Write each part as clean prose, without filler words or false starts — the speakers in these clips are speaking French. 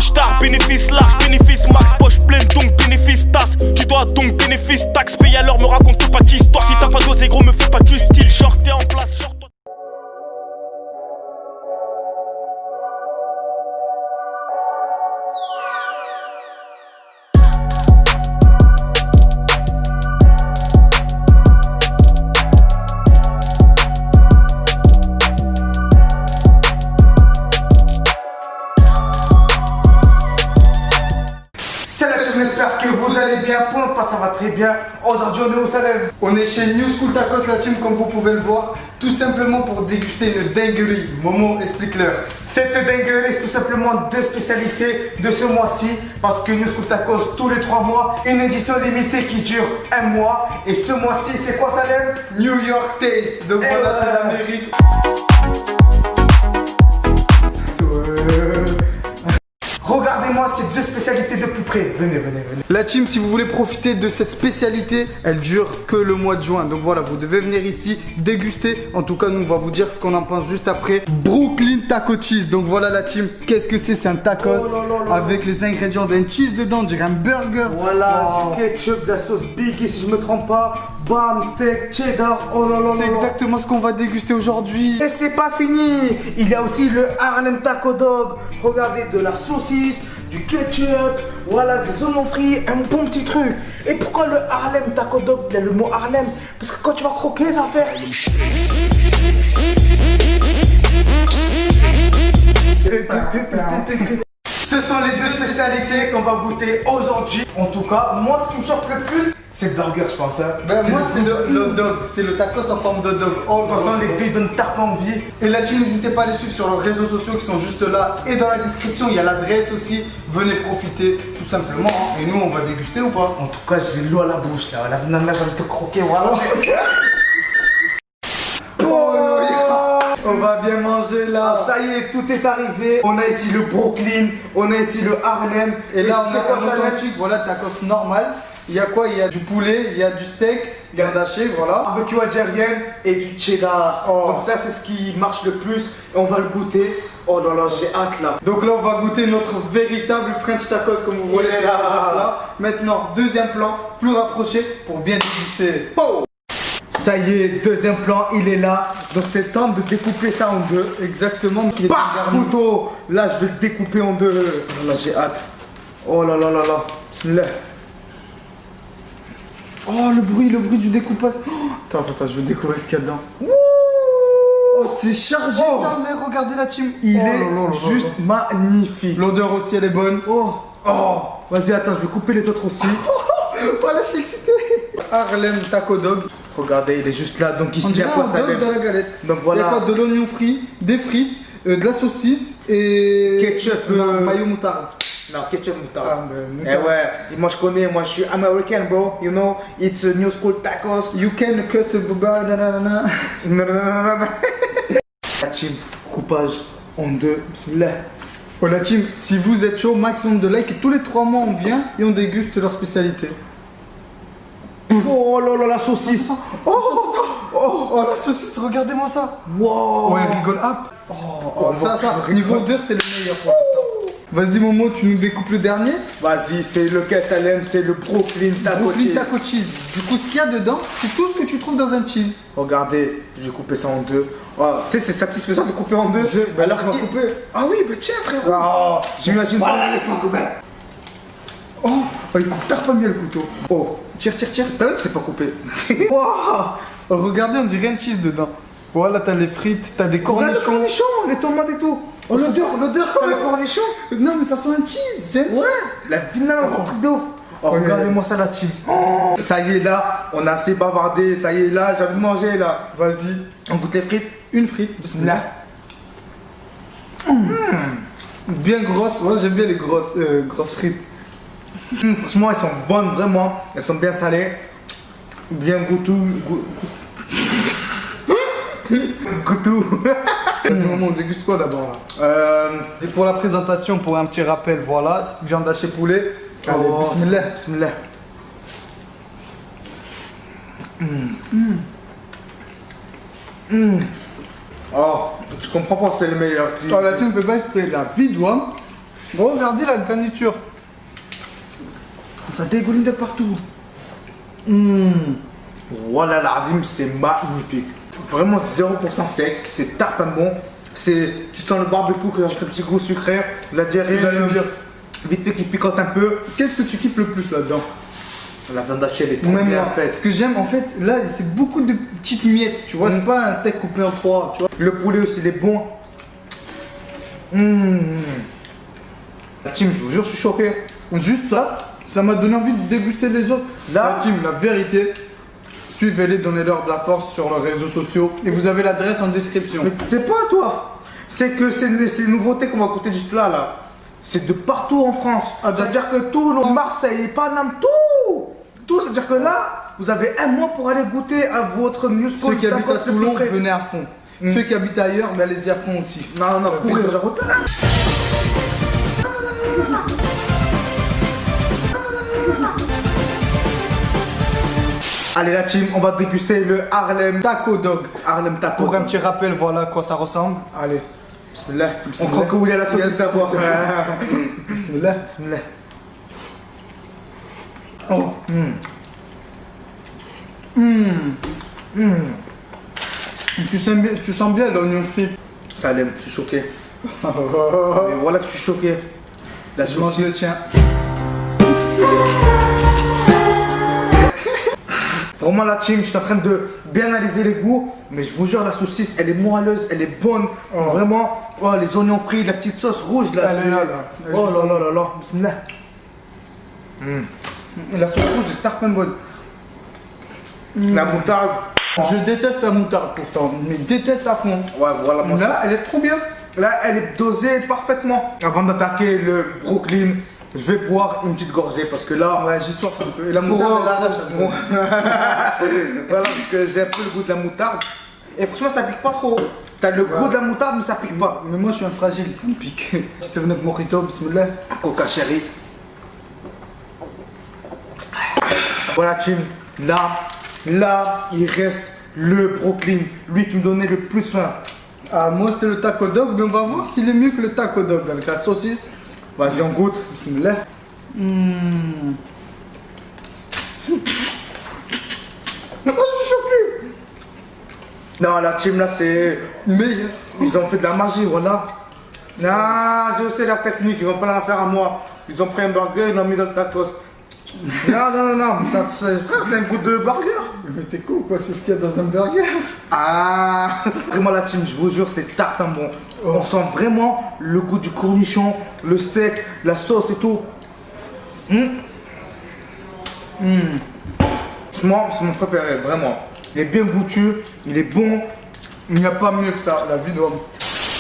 couche tard, bénéfice large, bénéfice max, poche pleine donc bénéfice tasse. Tu dois donc bénéfice taxe, paye à l'heure, me raconte pas d'histoire. Si t'as pas dosé gros, me fais pas du style, short t'es en place, short. J'espère que vous allez bien, pour pas ça va très bien. Aujourd'hui on est au Salem. On est chez New School Tacos la team comme vous pouvez le voir. Tout simplement pour déguster une dinguerie. Momo, explique-leur. Cette dinguerie c'est tout simplement deux spécialités de ce mois-ci. Parce que New School Tacos tous les 3 mois, une édition limitée qui dure 1 mois. Et ce mois-ci c'est quoi Salem? New York Taste. Donc voilà c'est l'Amérique. Regardez-moi ces deux spécialités de plus près. Venez, venez, venez. La team, si vous voulez profiter de cette spécialité, elle dure que le mois de juin. Donc voilà, vous devez venir ici déguster. En tout cas, nous, on va vous dire ce qu'on en pense juste après. Brooklyn Taco Cheese. Donc voilà la team. Qu'est-ce que c'est? C'est un tacos avec les ingrédients d'un cheese dedans. On dirait un burger. Voilà, du ketchup, de la sauce Biggie si je me trompe pas. Bam, steak, cheddar. Oh là là. C'est exactement ce qu'on va déguster aujourd'hui. Et c'est pas fini. Il y a aussi le Harlem Taco Dog. Regardez, de la saucisse, du ketchup, voilà, des oignons frits, un bon petit truc. Et pourquoi le Harlem Taco Dog? Il y a le mot Harlem. Parce que quand tu vas croquer, ça va faire. Ce sont les deux spécialités qu'on va goûter aujourd'hui. En tout cas, moi, ce qui me chauffe le plus, c'est le burger, je pense. Hein. Ben, moi, c'est le dog. C'est le tacos en forme de dog. Oh, de toute façon, les deux donnent tarte envie. Et là, n'hésitez pas à les suivre sur leurs réseaux sociaux qui sont juste là. Et dans la description, il y a l'adresse aussi. Venez profiter, tout simplement. Et nous, on va déguster ou pas? En tout cas, j'ai l'eau à la bouche là. La banane, j'ai envie de croquer. Voilà. On va bien manger là. Ah, ça y est, tout est arrivé. On a ici le Brooklyn, on a ici le Harlem. Et là, on a quoi ça authentique. Voilà, tacos normal. Il y a quoi? Il y a du poulet, il y a du steak, viande hachée, voilà. Barbecue algérienne et du cheddar. Oh. Donc ça, c'est ce qui marche le plus. Et on va le goûter. Oh là là, j'ai hâte là. Donc là, on va goûter notre véritable French tacos comme vous voyez là. Maintenant, deuxième plan, plus rapproché pour bien déguster. Oh. Ça y est, deuxième plan, il est là. Donc c'est le temps de découper ça en deux. Exactement. Par couteau. Là, je vais le découper en deux. Oh là, j'ai hâte. Oh là là là là. Bismillah. Oh, le bruit du découpage. Oh, attends, je vais découvrir ce qu'il y a dedans. Oh, c'est chargé ça, mais regardez la team. Il est juste magnifique. L'odeur aussi, elle est bonne. Oh. Vas-y, attends, je vais couper les autres aussi. Voilà, je suis excité. Harlem Taco Dog. Regardez, il est juste là. Donc ici, il y a quoi ça dans la galette. Donc voilà. Il y a quoi? De l'oignon frit, des frites, de la saucisse et ketchup, mayo moutarde. Non, ketchup moutarde. Ah, eh ouais, moi je connais, moi je suis American bro, you know, it's a New School Tacos. You can cut a banana. Non. La team, coupage en deux, bismillah. Oh la team, si vous êtes chaud, maximum de likes et tous les 3 mois on vient et on déguste leur spécialité. Oh là là, la saucisse. Oh la saucisse, regardez-moi ça. Wow. Oh, elle rigole up. Ça, niveau odeur, c'est le meilleur pour l'instant. Vas-y Momo, tu nous découpes le dernier. Vas-y, c'est lequel Salem? C'est le Brooklyn Taco Cheese. Taco Cheese. Du coup, ce qu'il y a dedans, c'est tout ce que tu trouves dans un cheese. Regardez, je vais couper ça en deux. Oh, tu sais, c'est satisfaisant de couper en deux. Alors, on va couper. Ah oui, bah tiens frérot. Oh, j'imagine pas. Laisse-moi couper. Oh, il coupe tard bien le couteau. Oh, tire. T'as vu que c'est pas coupé. Wow. Regardez, on dirait un cheese dedans. Voilà, t'as les frites, t'as des cornichons. Les cornichons, les tomates et tout. Oh, l'odeur, c'est le cornichon. Non, mais ça sent un cheese. C'est un cheese. La finale, un truc de ouf. Oh, regardez-moi ça, la team. Oh, ça y est, là, on a assez bavardé. Ça y est, là, j'ai envie de manger, là. Vas-y, on goûte les frites. Une frite, bismillah. Bien grosse. Ouais, j'aime bien les grosses frites. Franchement, elles sont bonnes, vraiment. Elles sont bien salées. Bien goûteux. Goûtou. C'est le moment, on déguste quoi d'abord là? C'est pour la présentation, pour un petit rappel, voilà. Viande hachée poulet. Allez, bismillah. Oh, je comprends pas, c'est le meilleur. Oh, la team fait pas exprès, la vie doit. Bon, regardez la garniture. Ça dégouline de partout. Voilà, la rime, c'est magnifique. Vraiment 0% sec, c'est tarpin bon. Tu sens le barbecue que j'ai un petit goût sucré. La diarrhée, vite fait qui picote un peu. Qu'est-ce que tu kiffes le plus là-dedans? La viande hachée, elle est trop Même bien en fait. Ce que j'aime en fait, là, c'est beaucoup de petites miettes. Tu vois, c'est pas un steak coupé en 3. Tu vois. Le poulet aussi, il est bon. La team, je vous jure, je suis choqué. Juste ça, ça m'a donné envie de déguster les autres. Là, la team, la vérité, suivez-les, donnez-leur de la force sur leurs réseaux sociaux. Et vous avez l'adresse en description. mais tu sais pas, toi. C'est que ces nouveautés qu'on va écouter juste là. C'est de partout en France. C'est-à-dire que Toulon, Marseille, Paname, tout. C'est-à-dire que là, vous avez un mois pour aller goûter à votre news. Ceux qui habitent à Toulon, venez à fond. Ceux qui habitent ailleurs, mais allez-y à fond aussi. Non, courir, genre. Allez la team, on va déguster le Harlem Taco Dog. Harlem Taco. Pour un petit rappel, voilà à quoi ça ressemble. Allez. Bismillah. On croit que vous voulez la saucisse d'abord. Bismillah. Bismillah. Oh. Tu sens bien l'oignon frit. Salem, je suis choqué. Mais voilà que je suis choqué. La Je mange le saucisse. tien. Vraiment la team, je suis en train de bien analyser les goûts, mais je vous jure la saucisse, elle est moelleuse, elle est bonne. Vraiment, oh, les oignons frits, la petite sauce rouge là. Elle est là. Oh là là là là. Bismillah. La sauce rouge est tarpin bonne. La moutarde. Je déteste la moutarde pourtant, mais déteste à fond. Ouais, voilà moi. Là, elle est trop bien. Là, elle est dosée parfaitement. Avant d'attaquer le Brooklyn, je vais boire une petite gorgée parce que là. Ouais, j'ai soif un peu. Et la moutarde, elle arrache un peu. Voilà, parce que j'ai un peu le goût de la moutarde. Et franchement, ça pique pas trop. T'as le goût de la moutarde, mais ça pique pas. Mais moi, je suis un fragile, ça me pique. Si c'est venu mojito, bismillah. Coca chéri. Voilà, team. Là, il reste le Brooklyn. Lui qui me donnait le plus faim. Ah, moi, c'était le taco dog, mais on va voir s'il est mieux que le taco dog avec la saucisse. Vas-y, on goûte. Bismillah. Oh, je suis choqué. Non, la team là, c'est Meilleur. Ils ont fait de la magie, voilà. Ah, je sais la technique, ils vont pas la faire à moi. Ils ont pris un burger, ils l'ont mis dans le tacos. Non, frère, c'est un goût de burger. Mais t'es cool, quoi, c'est ce qu'il y a dans un burger. Ah, vraiment la team, je vous jure, c'est tartin bon. On sent vraiment le goût du cornichon, le steak, la sauce et tout. Moi, c'est mon préféré, vraiment. Il est bien goûtu, il est bon. Il n'y a pas mieux que ça, la vie d'homme.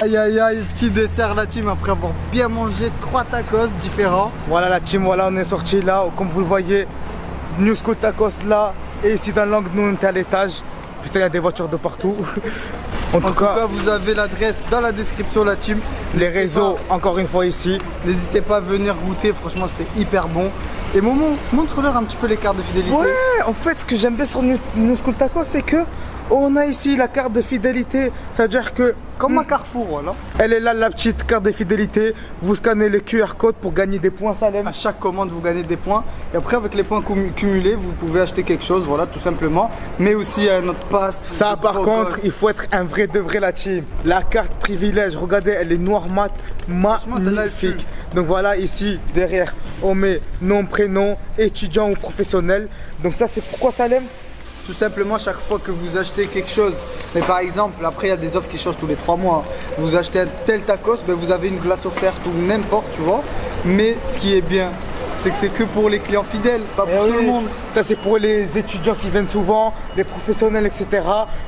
Aïe aïe aïe, petit dessert la team après avoir bien mangé 3 tacos différents. Voilà la team, voilà on est sorti là, comme vous le voyez, New School Tacos là, et ici dans l'angle nous on était à l'étage. Putain il y a des voitures de partout. En tout cas, vous avez l'adresse dans la description la team. Les réseaux encore une fois ici. N'hésitez pas à venir goûter, franchement c'était hyper bon. Et Momo, montre-leur un petit peu les cartes de fidélité. Ouais, en fait ce que j'aime bien sur New School Tacos c'est que on a ici la carte de fidélité, c'est-à-dire que comme un Carrefour, voilà. Elle est là la petite carte de fidélité, vous scannez le QR code pour gagner des points Salem. À chaque commande vous gagnez des points et après avec les points cumulés vous pouvez acheter quelque chose, voilà tout simplement. Mais aussi un autre pass. Ça par contre il faut être un vrai de vrai la team. La carte privilège, regardez elle est noire mat, magnifique. Donc voilà ici derrière on met nom, prénom, étudiant ou professionnel. Donc ça c'est pourquoi Salem? Tout simplement chaque fois que vous achetez quelque chose, mais par exemple après il y a des offres qui changent tous les 3 mois, vous achetez un tel tacos, ben vous avez une glace offerte ou n'importe tu vois, mais ce qui est bien c'est que c'est que pour les clients fidèles, pas pour tout le monde. Ça c'est pour les étudiants qui viennent souvent, les professionnels etc.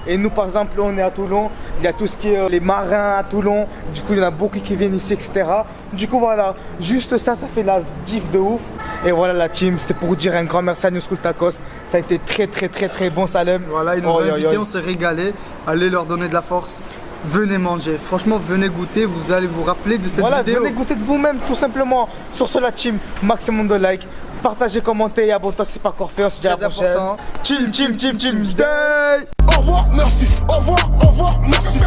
Et nous par exemple on est à Toulon, il y a tout ce qui est les marins à Toulon, du coup il y en a beaucoup qui viennent ici etc. Du coup voilà, juste ça fait la diff de ouf. Et voilà la team, c'était pour dire un grand merci à New School Tacos. Ça a été très bon Salem. Voilà, ils nous ont invités, on s'est régalé. Allez leur donner de la force. Venez manger, franchement venez goûter, vous allez vous rappeler de cette vidéo. Venez goûter de vous-même tout simplement. Sur ce la team, maximum de likes. Partagez, commentez et abonnez-toi si c'est pas encore fait. On se dit à la prochaine. Team day. Au revoir, merci. Au revoir, merci.